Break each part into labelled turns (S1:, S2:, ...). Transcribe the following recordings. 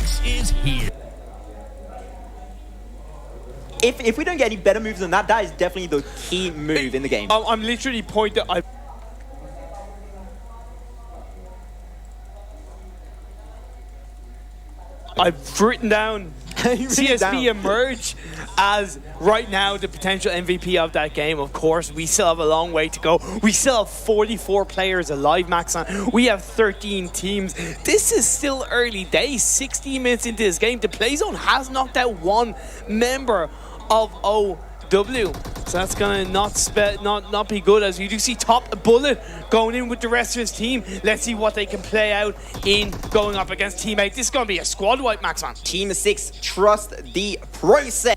S1: X is here.
S2: If we don't get any better moves than that, that is definitely the key move in the game.
S3: I'm literally pointing. I've written down CSB emerge as right now the potential MVP of that game. Of course, we still have a long way to go. We still have 44 players alive, Maxon. We have 13 teams. This is still early days. 16 minutes into this game, the play zone has knocked out one member of OW. So that's gonna not be good, as you do see Top Bullet going in with the rest of his team. Let's see what they can play out in going up against Team 8. This is gonna be a squad wipe, Maxon.
S2: Team 6 trust the process.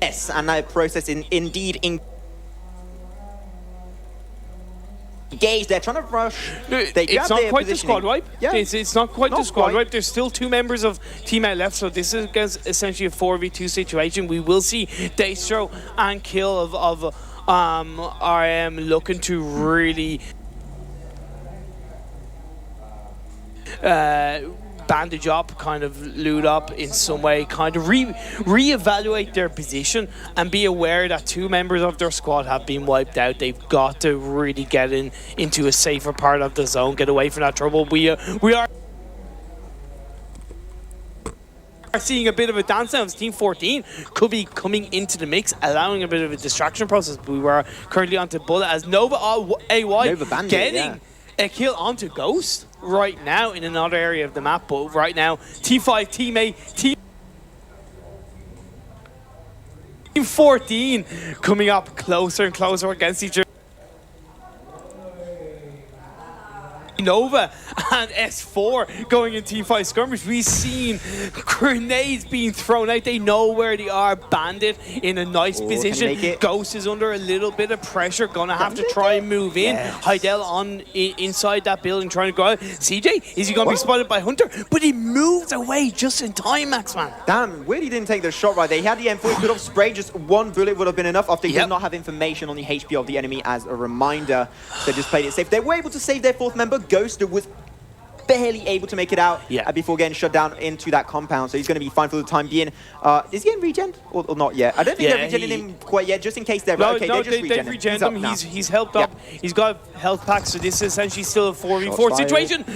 S2: Yes, and that process indeed engaged. They're trying to rush.
S3: It's not quite the squad wipe.
S2: Yeah.
S3: It's not quite the squad wipe. There's still 2 members of Team 8 left, so this is essentially a 4v2 situation. We will see Daystro and Kill of RM looking to really bandage up, kind of loot up in some way, kind of re-evaluate their position and be aware that 2 members of their squad have been wiped out. They've got to really get into a safer part of the zone, get away from that trouble. We are seeing a bit of a dance now. Team 14 could be coming into the mix, allowing a bit of a distraction process. We were currently onto Bullet as Nova AY getting a kill onto Ghost right now in another area of the map. But right now, T5, Team 8, Team 14 coming up closer and closer against each other. Nova and S4 going in Team 5 skirmish. We've seen grenades being thrown out. They know where they are. Bandit in a nice position. Ghost is under a little bit of pressure. Gonna have to try and move in. Heidel inside that building trying to go out. CJ, is he gonna be spotted by Hunter? But he moves away just in time, Maxman.
S2: Damn, really didn't take the shot right there. He had the M4, could have sprayed. Just 1 bullet would have been enough after he did not have information on the HP of the enemy as a reminder. So just played it safe. They were able to save their 4th member. Ghost was barely able to make it out before getting shut down into that compound, so he's going to be fine for the time being. Is he getting regen or not yet? I don't think they're regenning him quite yet, just in case they're
S3: they've regened him. He's helped up. He's got health packs, so this is essentially still a 4v4 situation.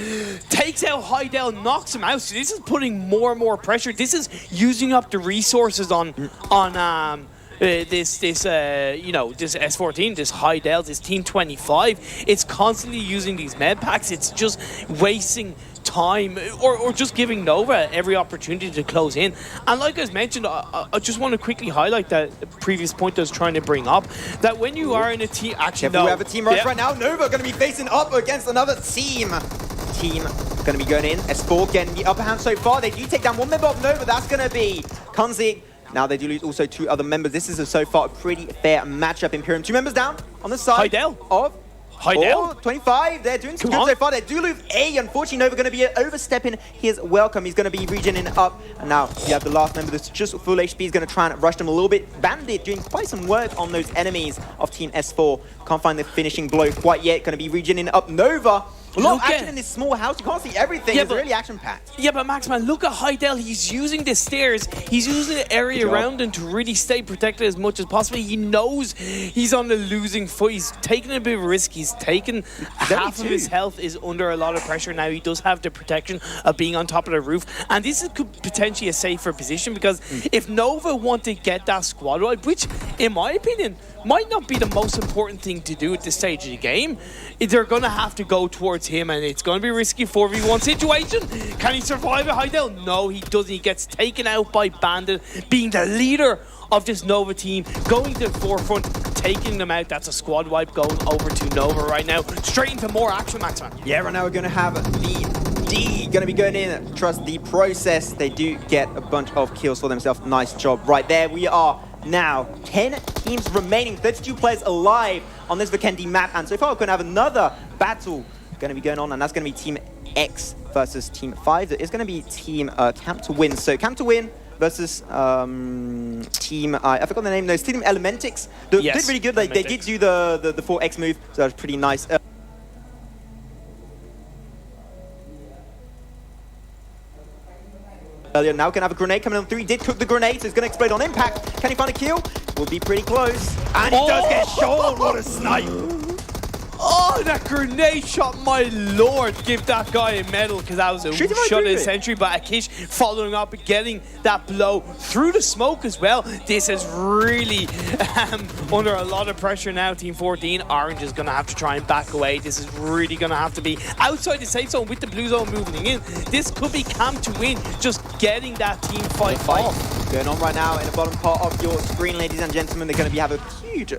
S3: Takes out Heidel, knocks him out. So this is putting more and more pressure. This is using up the resources on this S14, this Heidel, this Team 25. It's constantly using these med packs. It's just wasting time or just giving Nova every opportunity to close in. And like I mentioned, I just want to quickly highlight that previous point I was trying to bring up, that when you are in a team, actually
S2: we have a team rush right now. Nova going to be facing up against another team. Going to be going in. S4 getting the upper hand so far. They do take down 1 member of Nova. That's going to be Kanzi. Now they do lose also 2 other members. This is so far a pretty fair matchup. Imperium, 2 members down on the side of
S3: Heidel.
S2: 25. They're doing some good so far. They do lose A. Unfortunately, Nova going to be overstepping his welcome. He's going to be regening up. And now you have the last member that's just full HP. He's going to try and rush them a little bit. Bandit doing quite some work on those enemies of Team S4. Can't find the finishing blow quite yet. Going to be regening up Nova. A lot of action in this small house. You can't see everything. It's really action-packed.
S3: Yeah, but Max, man, look at Heidel. He's using the stairs. He's using the area around him to really stay protected as much as possible. He knows he's on the losing foot. He's taking a bit of a risk. He's taken half of his health is under a lot of pressure now. He does have the protection of being on top of the roof. And this is potentially a safer position, because if Nova want to get that squad wipe, which, in my opinion, might not be the most important thing to do at this stage of the game, they're going to have to go towards him, and it's going to be a risky 4v1 situation. Can he survive it, Heidel? No, he doesn't. He gets taken out by Bandit, being the leader of this Nova team, going to the forefront, taking them out. That's a squad wipe going over to Nova right now. Straight into more action, Maxman.
S2: Yeah, right now we're going to have the D going to be going in. Trust the process. They do get a bunch of kills for themselves. Nice job right there. We are now 10 teams remaining, 32 players alive on this Vikendi map, and so far we're going to have another battle going to be going on, and that's going to be Team X versus Team 5. It is going to be Team Camp to Win. So Camp to Win versus Team, I forgot the name, no, it's Team Elementix. They did really good. They did do the 4X move, so that was pretty nice. earlier. Now can have a grenade coming on through. He did cook the grenade, so it's going to explode on impact. Can he find a kill? Will be pretty close. And he does get shot. What a snipe.
S3: Oh, that grenade shot, my lord. Give that guy a medal, because that was a shot of the century. But Akish following up and getting that blow through the smoke as well. This is really under a lot of pressure now. Team 14, Orange is going to have to try and back away. This is really going to have to be outside the safe zone with the blue zone moving in. This could be camp to win, just getting that team fight off.
S2: Going on right now in the bottom part of your screen, ladies and gentlemen. They're going to have a huge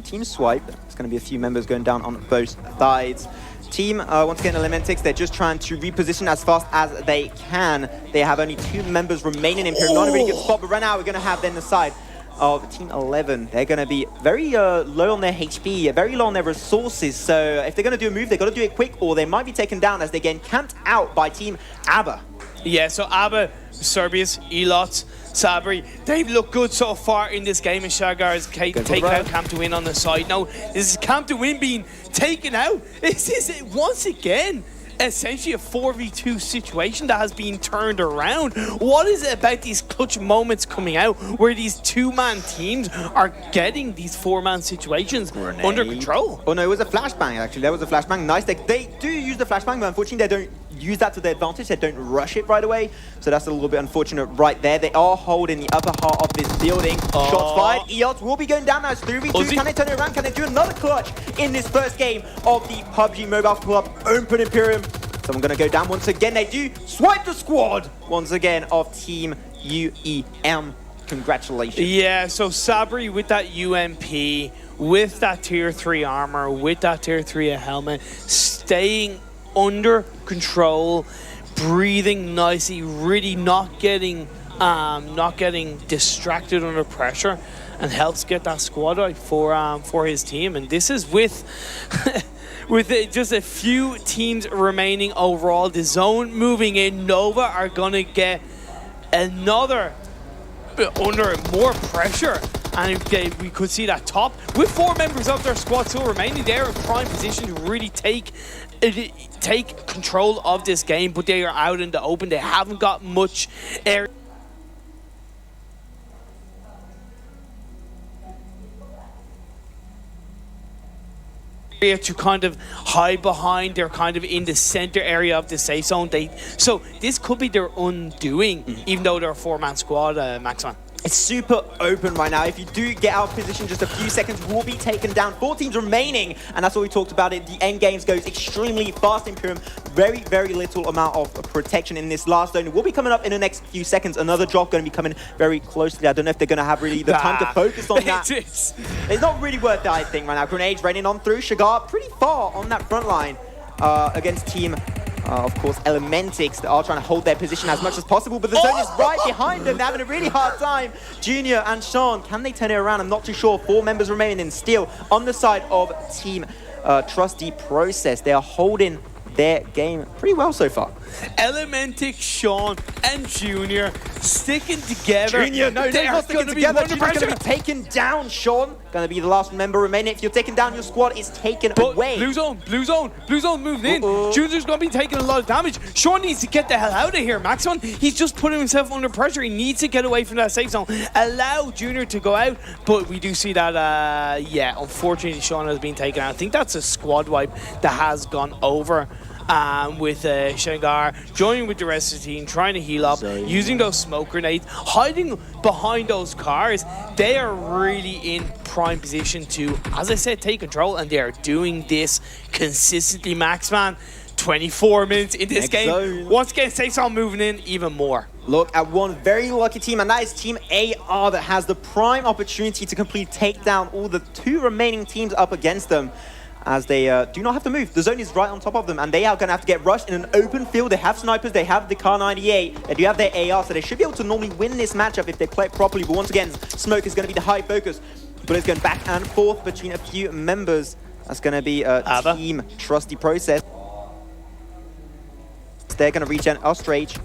S2: team swipe. There's going to be a few members going down on both sides. Team, once again, Elementix, they're just trying to reposition as fast as they can. They have only 2 members remaining in Imperium. Not a really good spot, but right now we're going to have then the side of Team 11. They're going to be very low on their HP, very low on their resources. So if they're going to do a move, they've got to do it quick, or they might be taken down as they get camped out by Team ABBA. Yeah,
S3: so ABBA, Serbius, Elot, Sabri, they've looked good so far in this game, and Shagar is taking out Camp to Win on the side. No, this is Camp to Win being taken out. This is, once again, essentially a 4v2 situation that has been turned around. What is it about these clutch moments coming out where these 2-man teams are getting these 4-man situations under control?
S2: Oh no, it was a flashbang actually. There was a flashbang. Nice. They do use the flashbang, but unfortunately they don't use that to their advantage. They don't rush it right away. So that's a little bit unfortunate right there. They are holding the upper half of this building. Shots fired. EOTS will be going down now. It's 3v2. Can they turn it around? Can they do another clutch in this first game of the PUBG Mobile Club Open Imperium? Someone going to go down once again. They do swipe the squad once again of Team UEM. Congratulations.
S3: Yeah, so Sabri with that UMP, with that tier 3 armor, with that tier 3 helmet, staying under control, breathing nicely, really not getting distracted under pressure, and helps get that squad out for his team. And this is with with just a few teams remaining overall. The zone moving in. Nova are gonna get another under more pressure, and we could see that top with 4 members of their squad still remaining. They're in prime position to really take control of this game, but they are out in the open. They haven't got much area to kind of hide behind. They're kind of in the center area of the safe zone. So this could be their undoing, even though they're a 4-man squad, Maxman.
S2: It's super open right now. If you do get out of position, just a few seconds will be taken down. 4 teams remaining, and that's what we talked about it. The end games goes extremely fast in Imperium. Very, very little amount of protection in this last zone. It will be coming up in the next few seconds. Another drop going to be coming very closely. I don't know if they're going to have really the time to focus on that. It's not really worth it, I think, right now. Grenades raining on through. Shagar pretty far on that front line against Team of course, Elementix. They are trying to hold their position as much as possible, but the zone is right behind them. They're having a really hard time. Junior and Sean, can they turn it around? I'm not too sure. 4 members remaining, and still on the side of Team Trusty Process. They are holding their game pretty well so far.
S3: Elementix, Sean, and Junior sticking together.
S2: Junior, no, they're not sticking together. Junior's going to be taken down, Sean. Going to be the last member remaining. If you're taken down, your squad is taken away.
S3: Blue zone moved in. Junior's going to be taking a lot of damage. Sean needs to get the hell out of here, Maxon. He's just putting himself under pressure. He needs to get away from that safe zone. Allow Junior to go out, but we do see that, yeah, unfortunately, Sean has been taken out. I think that's a squad wipe that has gone over. With Shangar joining with the rest of the team, trying to heal up, using those smoke grenades, hiding behind those cars. They are really in prime position to, as I said, take control, and they are doing this consistently, Maxman. 24 minutes in this game. Once again, safe zone moving in even more.
S2: Look at one very lucky team, and that is Team AR that has the prime opportunity to completely take down all the 2 remaining teams up against them, as they do not have to move. The zone is right on top of them, and they are going to have to get rushed in an open field. They have snipers, they have the Kar 98, they do have their AR, so they should be able to normally win this matchup if they play it properly. But once again, smoke is going to be the high focus. But it's going back and forth between a few members. That's going to be a Team Trusty Process. They're going to regen Ostrich.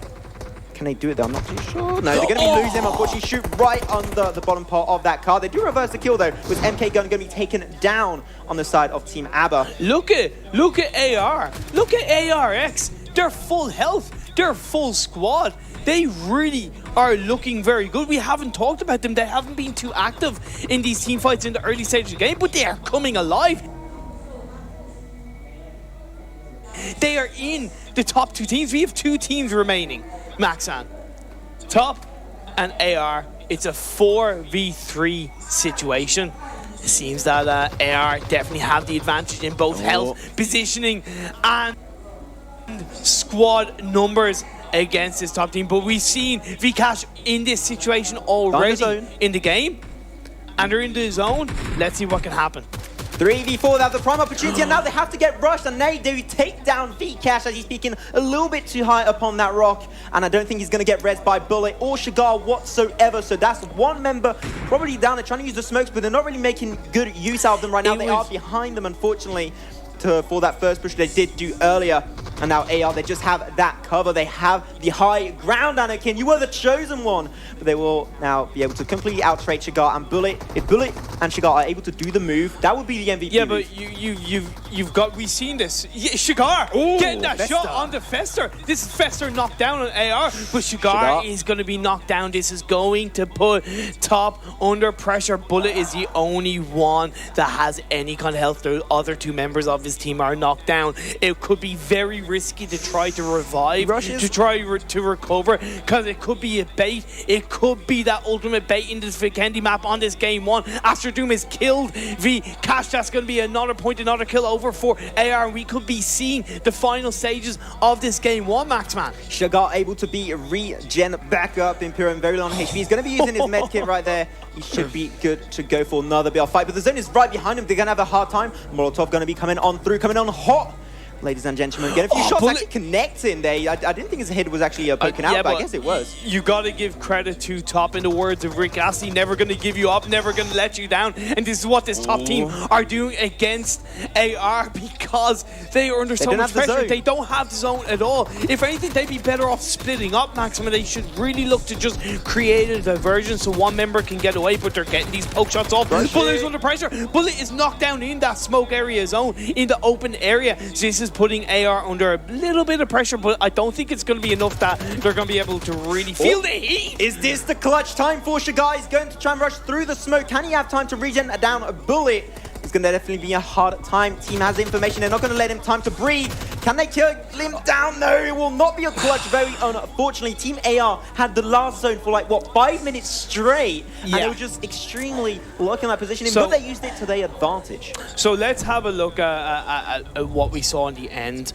S2: Can they do it though? I'm not too sure. No, they're going to be losing him. Unfortunately, shoot right under the bottom part of that car. They do reverse the kill though, with MK Gun going to be taken down on the side of Team ABBA.
S3: Look at AR. Look at ARX. They're full health. They're full squad. they really are looking very good. We haven't talked about them. They haven't been too active in these team fights in the early stages of the game, but they are coming alive. They are in the top 2 teams. We have 2 teams remaining, Maxan. Top and AR. It's a 4v3 situation. It seems that AR definitely have the advantage in both health, positioning, and squad numbers against this top team. But we've seen Vcash in this situation already in the game. And they're in the zone. Let's see what can happen.
S2: 3v4, they have the prime opportunity, and now they have to get rushed, and they do take down Vcash as he's peeking a little bit too high upon that rock, and I don't think he's going to get rezzed by Bullet or Shigar whatsoever, so that's one member probably down. They're trying to use the smokes, but they're not really making good use out of them right now. They are behind them, unfortunately, for that first push they did do earlier. And now AR, they just have that cover. They have the high ground, Anakin. You were the chosen one. But they will now be able to completely out-trade Shigar and Bullet. If Bullet and Shigar are able to do the move, that would be the MVP.
S3: Yeah,
S2: move.
S3: but we've seen this. Yeah, Shigar getting that shot on the Fester. This is Fester knocked down on AR, but Shigar is going to be knocked down. This is going to put Top under pressure. Bullet is the only one that has any kind of health. The other 2 members of his team are knocked down. It could be very risky to try to revive, to try to recover, because it could be a bait. It could be that ultimate bait in this Vikendi map on this game 1. After Doom is killed, Vcash, that's going to be another point, another kill over for AR, and we could be seeing the final stages of this game 1, Maxman.
S2: Shigar able to be regen back up, Imperium very long HP. He's going to be using his medkit right there. He should be good to go for another bit of fight, but the zone is right behind him. They're going to have a hard time. Molotov going to be coming on through, coming on hot. Ladies and gentlemen, get a few shots actually connecting there. I didn't think his head was actually poking out, but I guess it was. You
S3: got to give credit to Top. In the words of Rick Astley, never going to give you up, never going to let you down. And this is what this top team are doing against AR, because they are under so much pressure. They don't have the zone at all. If anything, they'd be better off splitting up, Maximum. They should really look to just create a diversion so one member can get away, but they're getting these poke shots off. Bullet's under pressure. Bullet is knocked down in that smoke area zone, in the open area. So this is putting AR under a little bit of pressure, but I don't think it's going to be enough that they're going to be able to really feel the heat.
S2: Is this the clutch time for Shigar? He's going to try and rush through the smoke. Can he have time to regen down a Bullet? It's going to definitely be a hard time. Team has the information. They're not going to let him time to breathe. Can they kill him down? No, it will not be a clutch. Very unfortunately, Team AR had the last zone for like, what, 5 minutes straight? And they were just extremely lucky in that positioning, but they used it to their advantage.
S3: So let's have a look at what we saw in the end.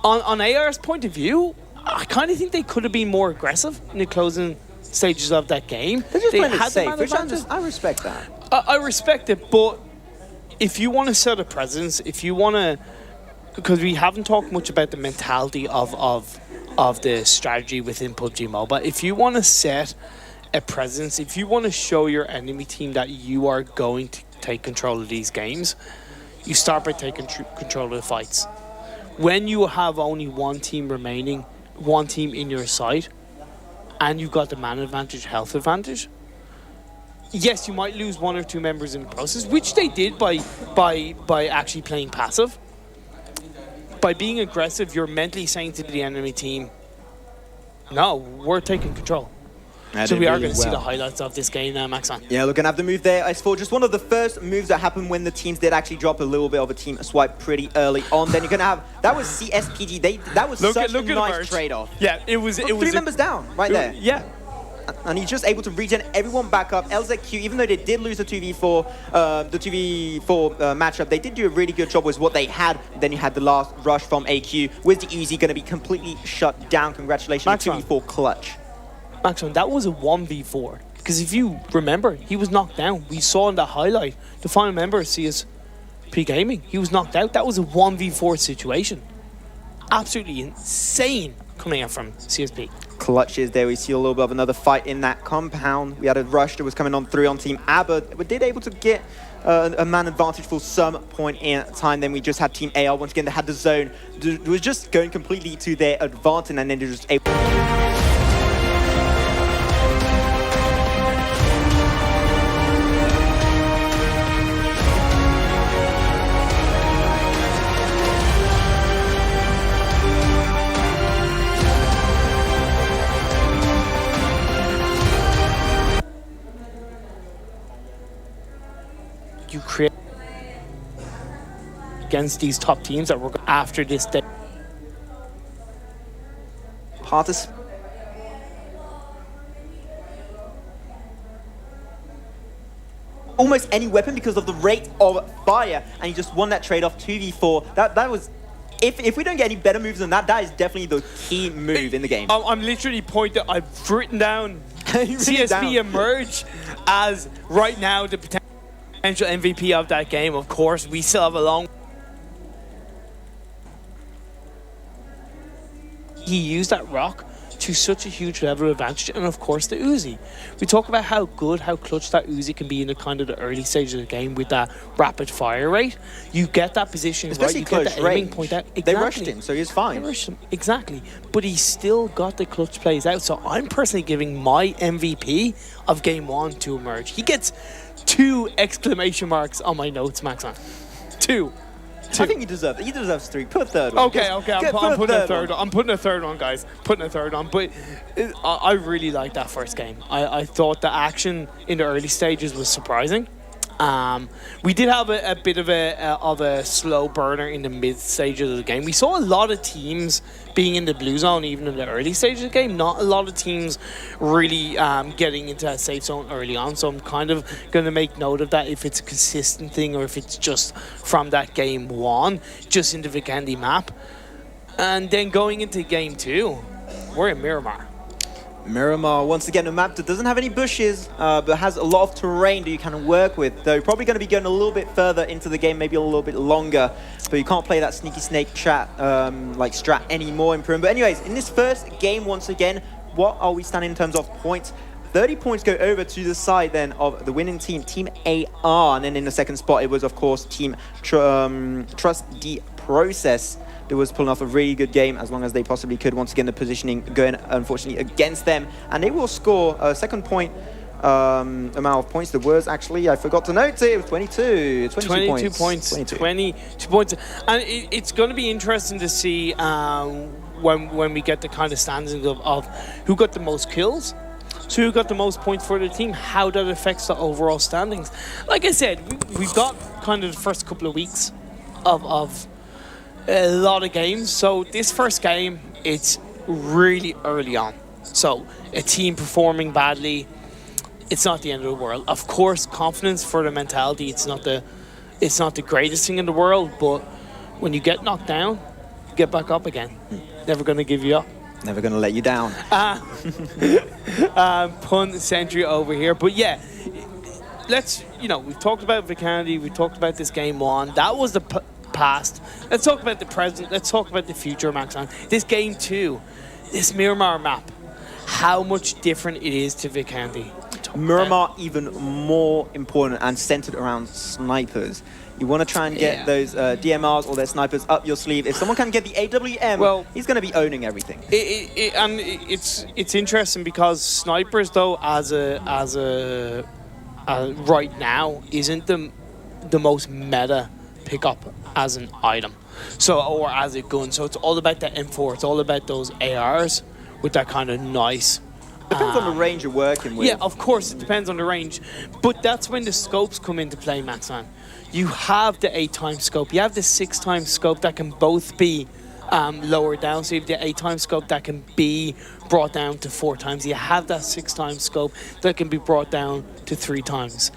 S3: On AR's point of view, I kind of think they could have been more aggressive in the closing stages of that game.
S2: They had safe, which I respect that.
S3: I respect it, but if you want to set a presence, if you want to, because we haven't talked much about the mentality of the strategy within PUBG Mobile. If you want to set a presence, if you want to show your enemy team that you are going to take control of these games, you start by taking control of the fights. When you have only one team remaining, one team in your side, and you've got the man advantage, health advantage, yes, you might lose 1 or 2 members in the process, which they did by actually playing passive. By being aggressive, you're mentally saying to the enemy team, no, we're taking control. So we are going to see the highlights of this game now, Maxon.
S2: Yeah, we're going to have the move there. S4, just one of the first moves that happened when the teams did actually drop a little bit of a team swipe pretty early on. Then you're going to have, that was CSPG. That was such a nice trade-off.
S3: Yeah, it was
S2: 3 members down right there.
S3: Yeah.
S2: And he's just able to regen everyone back up. LZQ, even though they did lose the 2v4, matchup, they did do a really good job with what they had. Then you had the last rush from AQ. With the Uzi going to be completely shut down. Congratulations,
S3: Maxon.
S2: 2v4 clutch.
S3: Maxon, that was a 1v4. Because if you remember, he was knocked down. We saw in the highlight, the final member of CSP Gaming, he was knocked out. That was a 1v4 situation. absolutely insane coming out from CSP.
S2: Clutches there. We see a little bit of another fight in that compound. We had a rush that was coming on through on Team ABBA. We did able to get a man advantage for some point in time. Then we just had Team AR. Once again, they had the zone. It was just going completely to their advantage, and then they just able.
S3: You create against these top teams that we're after this day.
S2: Partis. Almost any weapon because of the rate of fire, and he just won that trade-off 2v4. That was, if we don't get any better moves than that, that is definitely the key move in the game.
S3: I'm literally pointing. I've written down CSP emerge as right now the potential MVP of that game. Of course, we still have a long. He used that rock to such a huge level of advantage, and of course the Uzi. We talk about how good, how clutch that Uzi can be in the kind of the early stages of the game with that rapid fire rate. You get that position
S2: especially
S3: right, you
S2: get
S3: get
S2: the
S3: aiming
S2: range.
S3: point out. Exactly.
S2: They rushed him, so he's fine.
S3: They rushed him, exactly. But he still got the clutch plays out. So I'm personally giving my MVP of game 1 to emerge. He gets 2 exclamation marks on my notes, Maxon. 2.
S2: I think he deserves it. He deserves 3. Put a third one.
S3: Okay. I'm putting a third one. I'm putting a third one, guys. Putting a third one. But I really liked that first game. I thought the action in the early stages was surprising. We did have a bit of a slow burner in the mid stages of the game. We saw a lot of teams being in the blue zone even in the early stages of the game. Not a lot of teams really getting into that safe zone early on. So I'm kind of going to make note of that if it's a consistent thing or if it's just from that game 1, just in the Vikendi map. And then going into game 2, we're in Miramar.
S2: Miramar, once again, a map that doesn't have any bushes, but has a lot of terrain that you can work with. Though probably going to be going a little bit further into the game, maybe a little bit longer. But you can't play that sneaky snake chat like strat anymore in Prim. But anyways, in this first game, once again, what are we standing in terms of points? 30 points go over to the side then of the winning team, Team AR. And then in the second spot, it was, of course, Team Trust the Process. It was pulling off a really good game as long as they possibly could. Once again, the positioning going, unfortunately, against them. And they will score a second point amount of points. The words, actually, I forgot to note it. It was 22 points.
S3: 22 points. And it's going to be interesting to see when we get the kind of standings of who got the most kills. So who got the most points for the team, how that affects the overall standings. Like I said, we've got kind of the first couple of weeks of a lot of games. So this first game, it's really early on. So a team performing badly, it's not the end of the world. Of course, confidence for the mentality, it's not the greatest thing in the world, but when you get knocked down, get back up again. Never going to give you up.
S2: Never going to let you down.
S3: Pun century over here. But yeah, we've talked about Vikendi, we talked about this game 1. That was the past. Let's talk about the present. Let's talk about the future, Maxon. This game 2, this Miramar map, how much different it is to Vikendi.
S2: Miramar even more important and centered around snipers. You want to try and get those DMRs or their snipers up your sleeve. If someone can get the AWM, well, he's going to be owning everything.
S3: And it's interesting because snipers, though, as right now, isn't the most meta pickup as an item, or as a gun. So it's all about that M4. It's all about those ARs with that kind of nice.
S2: Depends on the range you're working with.
S3: Yeah, of course, it depends on the range. But that's when the scopes come into play, Maxon. You have the 8x scope. You have the 6x scope that can both be lowered down. So you have the 8x scope that can be brought down to 4x. You have that 6x scope that can be brought down to 3x.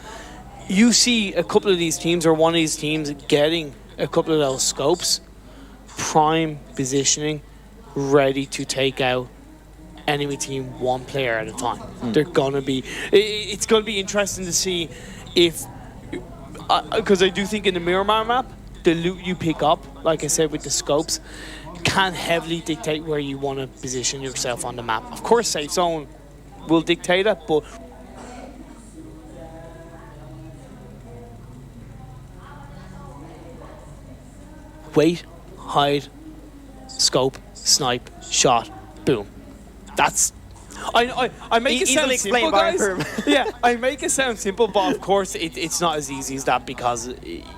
S3: You see a couple of these teams, or one of these teams, getting a couple of those scopes, prime positioning, ready to take out enemy team one player at a time. They're gonna be. It's gonna be interesting to see if, because I do think in the Miramar map, the loot you pick up, like I said with the scopes, can heavily dictate where you want to position yourself on the map. Of course, safe zone will dictate it, but wait, hide, scope, snipe, shot, boom. That's I make it sound simple, guys. Yeah, I make it sound simple, but of course it's not as easy as that because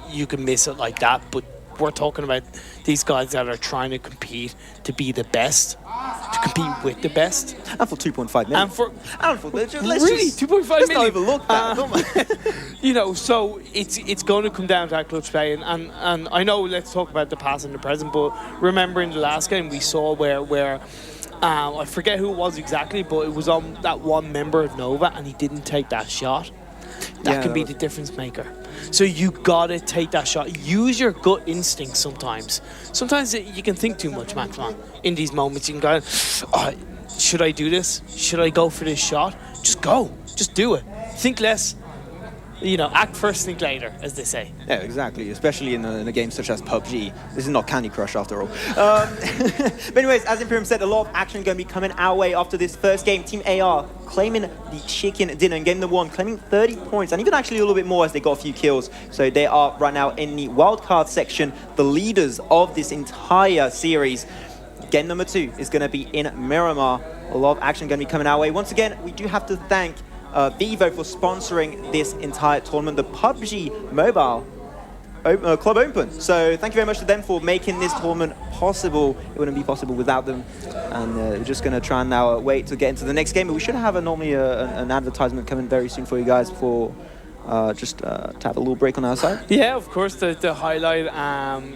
S3: you can miss it like that. But we're talking about these guys that are trying to compete to be the best, to compete with the best.
S2: And for 2.5 minutes.
S3: And for really 2.5
S2: let's
S3: minutes.
S2: not overlook that.
S3: You know, so it's going to come down to that clutch play, and I know let's talk about the past and the present, but remember in the last game we saw where I forget who it was exactly, but it was on that one member of Nova, and he didn't take that shot. That can be the difference maker. So you gotta take that shot. Use your gut instinct sometimes. Sometimes you can think too much, man. In these moments, you can go, oh, should I do this? Should I go for this shot? Just go. Just do it. Think less. You know, act first, think later, as they say.
S2: Yeah, exactly. Especially in a game such as PUBG. This is not Candy Crush after all. But anyways, as Imperium said, a lot of action going to be coming our way after this first game. Team AR claiming the chicken dinner in game number 1, claiming 30 points, and even actually a little bit more as they got a few kills. So they are right now in the wildcard section, the leaders of this entire series. Game number 2 is going to be in Miramar. A lot of action going to be coming our way. Once again, we do have to thank Vivo for sponsoring this entire tournament, the PUBG Mobile Club Open. So thank you very much to them for making this tournament possible. It wouldn't be possible without them. And we're just going to try and now wait to get into the next game. But we should have normally an advertisement coming very soon for you guys for just to have a little break on our side.
S3: Yeah, of course, to highlight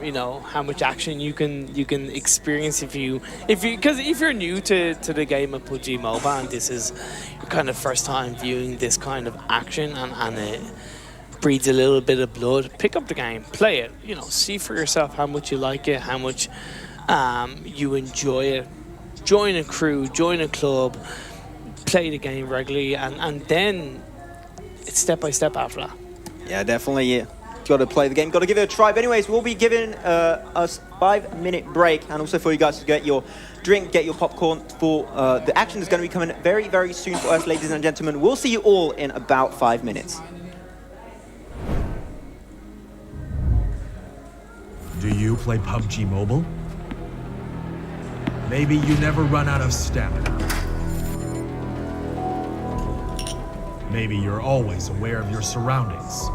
S3: you know, how much action you can experience if you're new to the game of PUBG Mobile, and this is your kind of first time viewing this kind of action, and it breeds a little bit of blood. Pick up the game, play it, you know, see for yourself how much you like it, how much you enjoy it. Join a crew, join a club, play the game regularly, and then it's step by step after that.
S2: Yeah, definitely. Yeah. Got to play the game, got to give it a try. But anyways, we'll be giving us 5-minute break, and also for you guys to get your drink, get your popcorn for the action that's going to be coming very, very soon for us, ladies and gentlemen. We'll see you all in about 5 minutes.
S1: Do you play PUBG Mobile? Maybe you never run out of stamina. Maybe you're always aware of your surroundings.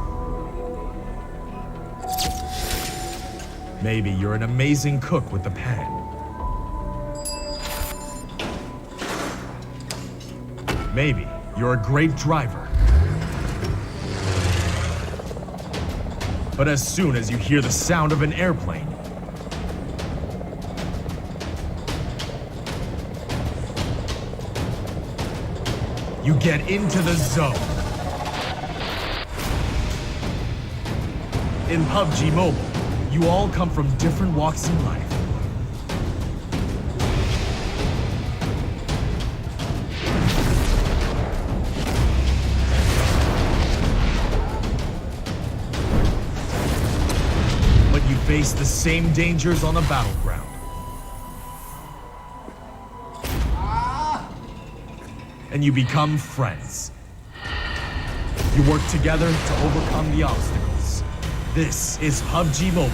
S1: Maybe you're an amazing cook with the pan. Maybe you're a great driver. But as soon as you hear the sound of an airplane, you get into the zone. In PUBG Mobile, you all come from different walks in life. But you face the same dangers on the battleground. And you become friends. You work together to overcome the obstacles. This is PUBG Mobile.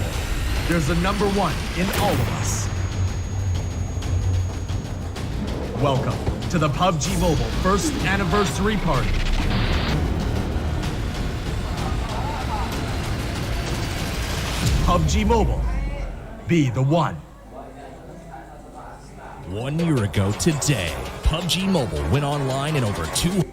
S1: There's a number 1 in all of us. Welcome to the PUBG Mobile first anniversary party. PUBG Mobile. Be the one.
S4: 1 year ago today, PUBG Mobile went online in over 200.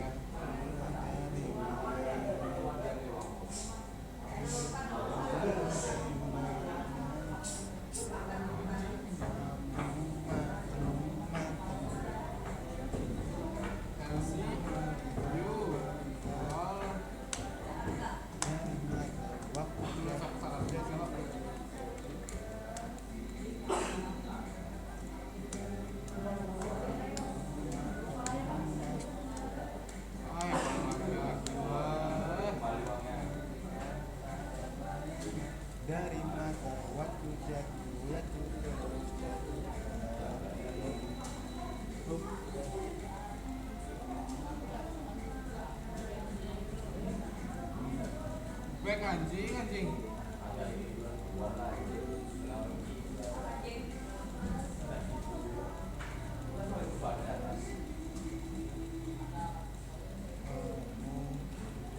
S5: Back anjing.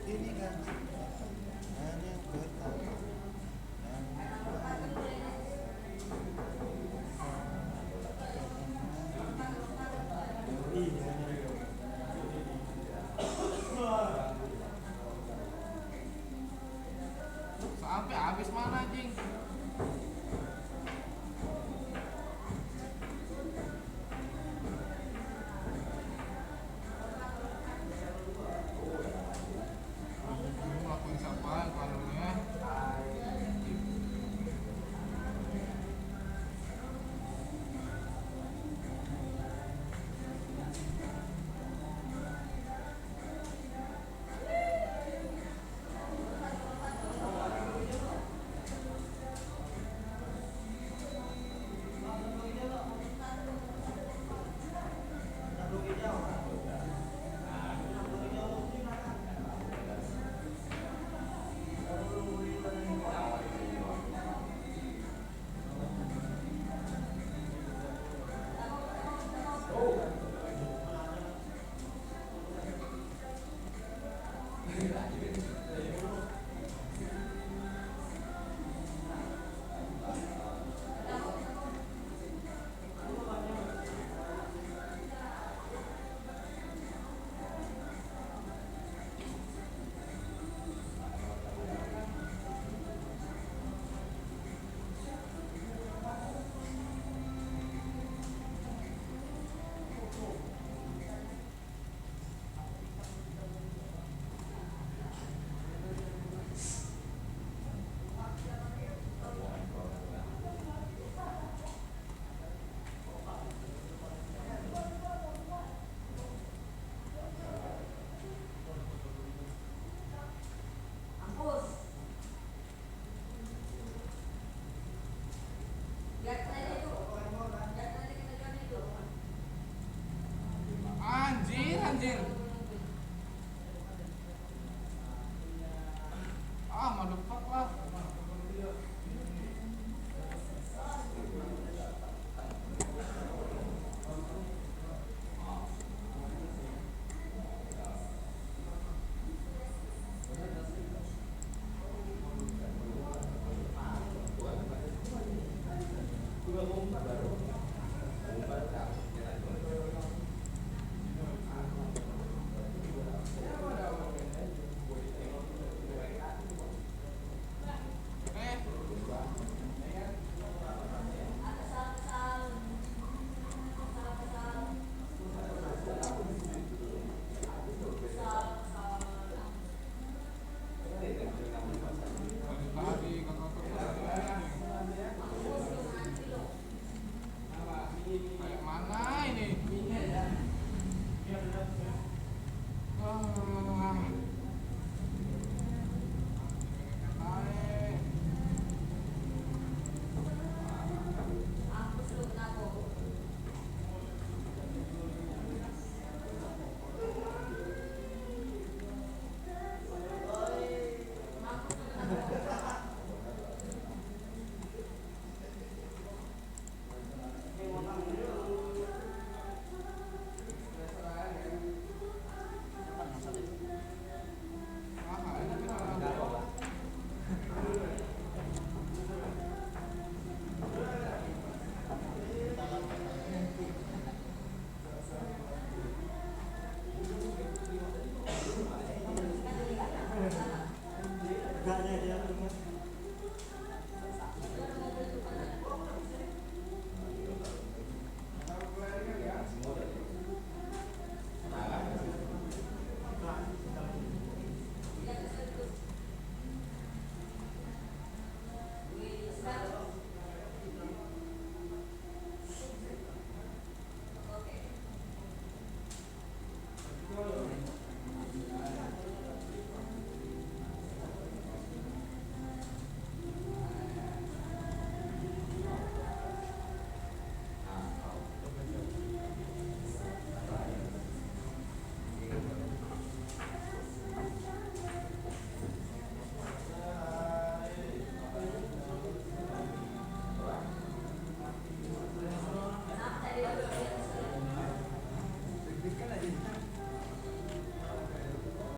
S6: Ini kan hanya pertama.
S5: Sampai habis mana anjing? Ngelakuin siapa kalungnya?